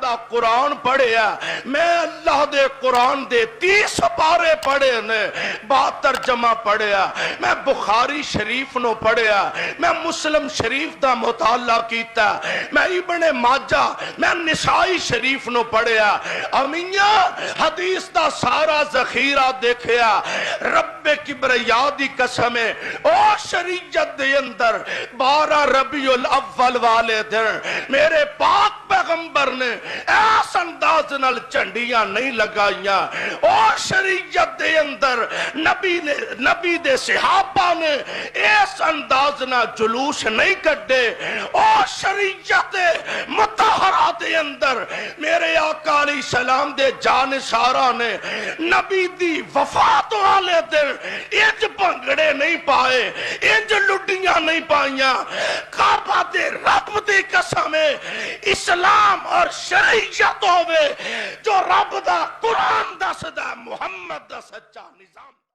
دا قرآن پڑھیا میں اللہ دے قرآن دے 30 پارے پڑھے نے 72 جمع پڑھیا میں بخاری شریف نو پڑھیا میں مسلم شریف دا مطالعہ کیتا میں ابن ماجہ میں نسائی شریف نو پڑھیا امیاں حدیث دا سارا ذخیرہ دیکھیا رب کبریا دی قسم او شریعت دے اندر 12 ربیع الاول والے دن میرے پاک پیغمبر نے ایس انداز نال چنڈیاں نہیں لگائیاں او شریعت دے اندر نبی دے صحابہ نے ایس انداز نال جلوس نہیں کٹے او شریعت مطہرہ دے اندر میرے آقا علیہ السلام دے جانشارہ نے نبی دی وفات والے دن انج بھنگڑے نہیں پائے انج لڈیاں نہیں پائیاں کعبہ دے رب دی قسم اسلام اور شریعت ہوئے جو رب دا قرآن دس دا محمد دا سچا نظام